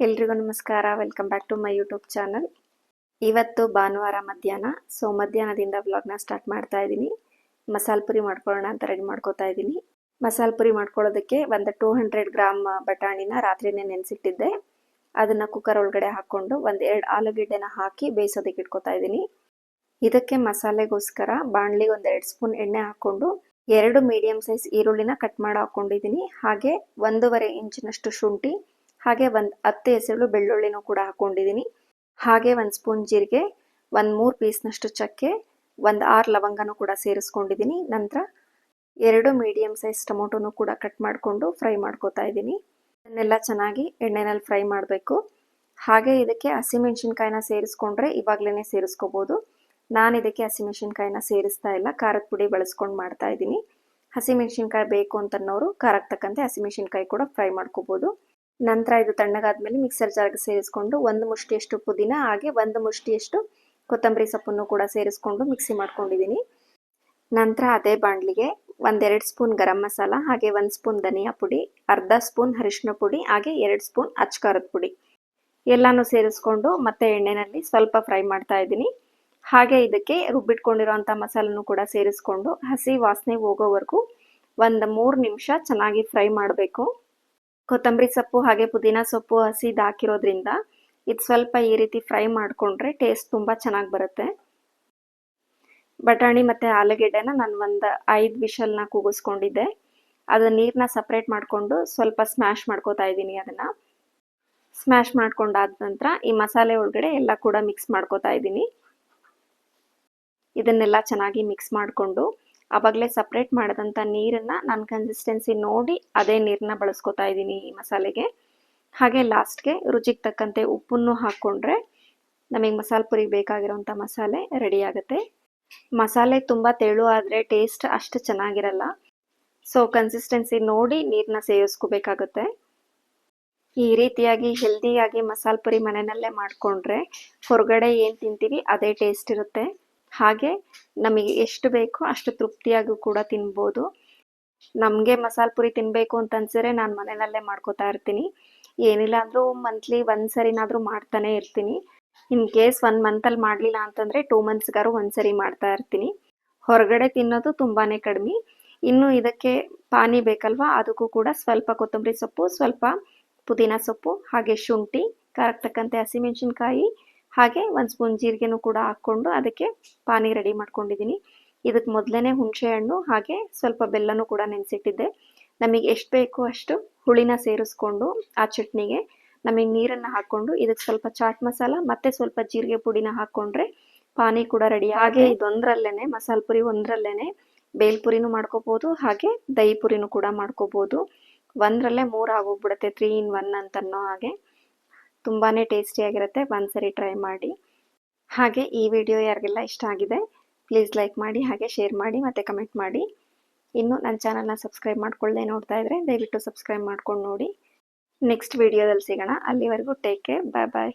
ಎಲ್ರಿಗೂ ನಮಸ್ಕಾರ. Welcome back to my YouTube channel. ಇವತ್ತು ಭಾನುವಾರ ಮಧ್ಯಾಹ್ನ. ಮಧ್ಯಾಹ್ನದಿಂದ ವ್ಲಾಗ್ನ ಸ್ಟಾರ್ಟ್ ಮಾಡ್ತಾ ಇದ್ದೀನಿ. ಮಸಾಲೆ ಪುರಿ ಮಾಡ್ಕೊಳ್ಳೋಣ ಅಂತ ರೆಡಿ ಮಾಡ್ಕೋತಾ ಇದ್ದೀನಿ. ಮಸಾಲೆ ಪುರಿ ಮಾಡ್ಕೊಳ್ಳೋದಕ್ಕೆ ಒಂದು 200 ಗ್ರಾಮ್ ಬಟಾಣಿನ ರಾತ್ರಿನೇ ನೆನೆಸಿಟ್ಟಿದ್ದೆ. ಅದನ್ನು ಕುಕ್ಕರ್ ಒಳಗಡೆ ಹಾಕ್ಕೊಂಡು 1-2 ಆಲೂಗೆಡ್ಡೆನ ಹಾಕಿ ಬೇಯಿಸೋದಕ್ಕೆ ಇಟ್ಕೋತಾ ಇದ್ದೀನಿ. ಇದಕ್ಕೆ ಮಸಾಲೆಗೋಸ್ಕರ ಬಾಣಲಿಗೆ 1-2 ಸ್ಪೂನ್ ಎಣ್ಣೆ ಹಾಕ್ಕೊಂಡು 2 ಮೀಡಿಯಂ ಸೈಜ್ ಈರುಳ್ಳಿನ ಕಟ್ ಮಾಡಿ ಹಾಕ್ಕೊಂಡಿದ್ದೀನಿ. ಹಾಗೆ 1.5 ಇಂಚಿನಷ್ಟು ಶುಂಠಿ, ಹಾಗೆ 10 ಎಸಳು ಬೆಳ್ಳುಳ್ಳಿನೂ ಕೂಡ ಹಾಕೊಂಡಿದ್ದೀನಿ. ಹಾಗೆ 1 ಸ್ಪೂನ್ ಜೀರಿಗೆ, 3 ಪೀಸ್ನಷ್ಟು ಚಕ್ಕೆ, 6 ಲವಂಗನೂ ಕೂಡ ಸೇರಿಸ್ಕೊಂಡಿದ್ದೀನಿ. ನಂತರ 2 ಮೀಡಿಯಂ ಸೈಜ್ ಟೊಮೊಟೊನೂ ಕೂಡ ಕಟ್ ಮಾಡಿಕೊಂಡು ಫ್ರೈ ಮಾಡ್ಕೋತಾ ಇದ್ದೀನಿ. ಇದನ್ನೆಲ್ಲ ಚೆನ್ನಾಗಿ ಎಣ್ಣೆನಲ್ಲಿ ಫ್ರೈ ಮಾಡಬೇಕು. ಹಾಗೆ ಇದಕ್ಕೆ ಹಸಿಮೆಣಸಿನ್ಕಾಯಿನ ಸೇರಿಸ್ಕೊಂಡ್ರೆ ಇವಾಗಲೇ ಸೇರಿಸ್ಕೋಬೋದು. ನಾನು ಇದಕ್ಕೆ ಹಸಿಮೆಣಸಿನ್ಕಾಯಿನ ಸೇರಿಸ್ತಾ ಇಲ್ಲ, ಖಾರದ ಪುಡಿ ಬಳಸ್ಕೊಂಡು ಮಾಡ್ತಾ ಇದ್ದೀನಿ. ಹಸಿಮೆಣಸಿನ್ಕಾಯಿ ಬೇಕು ಅಂತನ್ನೋರು ಖಾರಕ್ಕೆ ತಕ್ಕಂತೆ ಹಸಿಮೆಣಸಿನ್ಕಾಯಿ ಕೂಡ ಫ್ರೈ ಮಾಡ್ಕೋಬೋದು. ನಂತರ ಇದು ತಣ್ಣಗಾದ್ಮೇಲೆ ಮಿಕ್ಸರ್ ಜಾರ್ಗೆ ಸೇರಿಸ್ಕೊಂಡು 1 ಮುಷ್ಟಿಯಷ್ಟು ಪುದೀನ, ಹಾಗೆ 1 ಮುಷ್ಟಿಯಷ್ಟು ಕೊತ್ತಂಬರಿ ಸೊಪ್ಪನ್ನು ಕೂಡ ಸೇರಿಸ್ಕೊಂಡು ಮಿಕ್ಸಿ ಮಾಡ್ಕೊಂಡಿದ್ದೀನಿ. ನಂತರ ಅದೇ ಬಾಣಲಿಗೆ 1-2 ಸ್ಪೂನ್ ಗರಂ ಮಸಾಲ, ಹಾಗೆ 1 ಸ್ಪೂನ್ ಧನಿಯಾ ಪುಡಿ, ಅರ್ಧ ಸ್ಪೂನ್ ಅರಿಶಿನ ಪುಡಿ, ಹಾಗೆ 2 ಸ್ಪೂನ್ ಅಚ್ಕಾರದ ಪುಡಿ ಎಲ್ಲಾನು ಸೇರಿಸ್ಕೊಂಡು ಮತ್ತೆ ಎಣ್ಣೆನಲ್ಲಿ ಸ್ವಲ್ಪ ಫ್ರೈ ಮಾಡ್ತಾ ಇದ್ದೀನಿ. ಹಾಗೆ ಇದಕ್ಕೆ ರುಬ್ಬಿಟ್ಕೊಂಡಿರೋಂಥ ಮಸಾಲನ್ನು ಕೂಡ ಸೇರಿಸ್ಕೊಂಡು ಹಸಿ ವಾಸನೆ ಹೋಗೋವರೆಗೂ 3 ನಿಮಿಷ ಚೆನ್ನಾಗಿ ಫ್ರೈ ಮಾಡಬೇಕು. ಕೊತ್ತಂಬರಿ ಸೊಪ್ಪು ಹಾಗೆ ಪುದೀನ ಸೊಪ್ಪು ಹಸಿದು ಹಾಕಿರೋದ್ರಿಂದ ಇದು ಸ್ವಲ್ಪ ಈ ರೀತಿ ಫ್ರೈ ಮಾಡಿಕೊಂಡ್ರೆ ಟೇಸ್ಟ್ ತುಂಬ ಚೆನ್ನಾಗಿ ಬರುತ್ತೆ. ಬಟಾಣಿ ಮತ್ತು ಆಲೂಗೆಡ್ಡೆನ ನಾನು 5 ವಿಷಲ್ನ ಕೂಗಿಸ್ಕೊಂಡಿದ್ದೆ. ಅದು ನೀರನ್ನ ಸಪ್ರೇಟ್ ಮಾಡಿಕೊಂಡು ಸ್ವಲ್ಪ ಸ್ಮ್ಯಾಶ್ ಮಾಡ್ಕೋತಾ ಇದ್ದೀನಿ. ಅದನ್ನು ಸ್ಮ್ಯಾಶ್ ಮಾಡ್ಕೊಂಡಾದ ನಂತರ ಈ ಮಸಾಲೆ ಒಳಗಡೆ ಎಲ್ಲ ಕೂಡ ಮಿಕ್ಸ್ ಮಾಡ್ಕೋತಾ ಇದ್ದೀನಿ. ಇದನ್ನೆಲ್ಲ ಚೆನ್ನಾಗಿ ಮಿಕ್ಸ್ ಮಾಡಿಕೊಂಡು ಆವಾಗಲೇ ಸಪ್ರೇಟ್ ಮಾಡಿದಂಥ ನೀರನ್ನು ನಾನು ಕನ್ಸಿಸ್ಟೆನ್ಸಿ ನೋಡಿ ಅದೇ ನೀರನ್ನ ಬಳಸ್ಕೊತಾ ಇದ್ದೀನಿ ಈ ಮಸಾಲೆಗೆ. ಹಾಗೆ ಲಾಸ್ಟ್ಗೆ ರುಚಿಗೆ ತಕ್ಕಂತೆ ಉಪ್ಪನ್ನು ಹಾಕ್ಕೊಂಡ್ರೆ ನಮಗೆ ಮಸಾಲೆ ಪುರಿಗೆ ಬೇಕಾಗಿರೋಂಥ ಮಸಾಲೆ ರೆಡಿ ಆಗುತ್ತೆ. ಮಸಾಲೆ ತುಂಬ ತೆಳು ಆದರೆ ಟೇಸ್ಟ್ ಅಷ್ಟು ಚೆನ್ನಾಗಿರಲ್ಲ. ಸೊ ಕನ್ಸಿಸ್ಟೆನ್ಸಿ ನೋಡಿ ನೀರನ್ನ ಸೇರಿಸ್ಕೋಬೇಕಾಗುತ್ತೆ. ಈ ರೀತಿಯಾಗಿ ಹೆಲ್ದಿಯಾಗಿ ಮಸಾಲೆ ಪುರಿ ಮನೆಯಲ್ಲೇ ಮಾಡಿಕೊಂಡ್ರೆ ಹೊರಗಡೆ ಏನು ತಿಂತೀವಿ ಅದೇ ಟೇಸ್ಟ್ ಇರುತ್ತೆ. ಹಾಗೆ ನಮಗೆ ಎಷ್ಟು ಬೇಕೋ ಅಷ್ಟು ತೃಪ್ತಿಯಾಗೂ ಕೂಡ ತಿನ್ಬೋದು. ನಮಗೆ ಮಸಾಲೆ ಪುರಿ ತಿನ್ನಬೇಕು ಅಂತ ಅನ್ಸಿದ್ರೆ ನಾನು ಮನೆಯಲ್ಲೇ ಮಾಡ್ಕೋತಾ ಇರ್ತೀನಿ. ಏನಿಲ್ಲ ಅಂದರೂ ಮಂತ್ಲಿ 1 ಸರಿನಾದರೂ ಮಾಡ್ತಾನೆ ಇರ್ತೀನಿ. ಇನ್ ಕೇಸ್ 1 ಮಂತಲ್ಲಿ ಮಾಡಲಿಲ್ಲ ಅಂತಂದರೆ 2 ಮಂತ್ಸ್ಗಾರು 1 ಸರಿ ಮಾಡ್ತಾ ಇರ್ತೀನಿ. ಹೊರಗಡೆ ತಿನ್ನೋದು ತುಂಬಾ ಕಡಿಮೆ. ಇನ್ನು ಇದಕ್ಕೆ ಪಾನಿ ಬೇಕಲ್ವಾ, ಅದಕ್ಕೂ ಕೂಡ ಸ್ವಲ್ಪ ಕೊತ್ತಂಬರಿ ಸೊಪ್ಪು, ಸ್ವಲ್ಪ ಪುದೀನ ಸೊಪ್ಪು, ಹಾಗೆ ಶುಂಠಿ, ಖಾರಕ್ಕೆ ತಕ್ಕಂತೆ ಹಸಿಮೆಣಸಿನ್ಕಾಯಿ, ಹಾಗೆ 1 ಸ್ಪೂನ್ ಜೀರಿಗೆನೂ ಕೂಡ ಹಾಕ್ಕೊಂಡು ಅದಕ್ಕೆ ಪಾನಿ ರೆಡಿ ಮಾಡ್ಕೊಂಡಿದ್ದೀನಿ. ಇದಕ್ಕೆ ಮೊದಲೇ ಹುಣಸೆ ಹಣ್ಣು ಹಾಗೆ ಸ್ವಲ್ಪ ಬೆಲ್ಲನೂ ಕೂಡ ನೆನೆಸಿಟ್ಟಿದ್ದೆ. ನಮಗೆ ಎಷ್ಟು ಬೇಕೋ ಅಷ್ಟು ಹುಳಿನ ಸೇರಿಸ್ಕೊಂಡು ಆ ಚಟ್ನಿಗೆ ನಮಗೆ ನೀರನ್ನು ಹಾಕ್ಕೊಂಡು ಇದಕ್ಕೆ ಸ್ವಲ್ಪ ಚಾಟ್ ಮಸಾಲ ಮತ್ತು ಸ್ವಲ್ಪ ಜೀರಿಗೆ ಪುಡಿನ ಹಾಕ್ಕೊಂಡ್ರೆ ಪಾನಿ ಕೂಡ ರೆಡಿ. ಹಾಗೆ ಇದೊಂದರಲ್ಲೇ ಮಸಾಲೆ ಪುರಿ ಒಂದರಲ್ಲೇ ಬೇಲ್ಪುರಿನೂ ಮಾಡ್ಕೋಬೋದು, ಹಾಗೆ ದಹಿ ಪುರಿನೂ ಕೂಡ ಮಾಡ್ಕೋಬೋದು. ಒಂದರಲ್ಲೇ 3 ಆಗೋಗ್ಬಿಡುತ್ತೆ, 3 in 1 ಅಂತನ್ನೋ ಹಾಗೆ. ತುಂಬಾ ಟೇಸ್ಟಿಯಾಗಿರುತ್ತೆ. ಒಂದ್ಸರಿ ಟ್ರೈ ಮಾಡಿ. ಹಾಗೆ ಈ ವಿಡಿಯೋ ಯಾರಿಗೆಲ್ಲ ಇಷ್ಟ ಆಗಿದೆ ಪ್ಲೀಸ್ ಲೈಕ್ ಮಾಡಿ, ಹಾಗೆ ಶೇರ್ ಮಾಡಿ ಮತ್ತು ಕಮೆಂಟ್ ಮಾಡಿ. ಇನ್ನು ನನ್ನ ಚಾನಲ್ನ ಸಬ್ಸ್ಕ್ರೈಬ್ ಮಾಡ್ಕೊಳ್ಳದೆ ನೋಡ್ತಾ ಇದ್ದರೆ ದಯವಿಟ್ಟು ಸಬ್ಸ್ಕ್ರೈಬ್ ಮಾಡ್ಕೊಂಡು ನೋಡಿ. ನೆಕ್ಸ್ಟ್ ವಿಡಿಯೋದಲ್ಲಿ ಸಿಗೋಣ. ಅಲ್ಲಿವರೆಗೂ ಟೇಕ್ ಕೇರ್. ಬಾಯ್ ಬಾಯ್.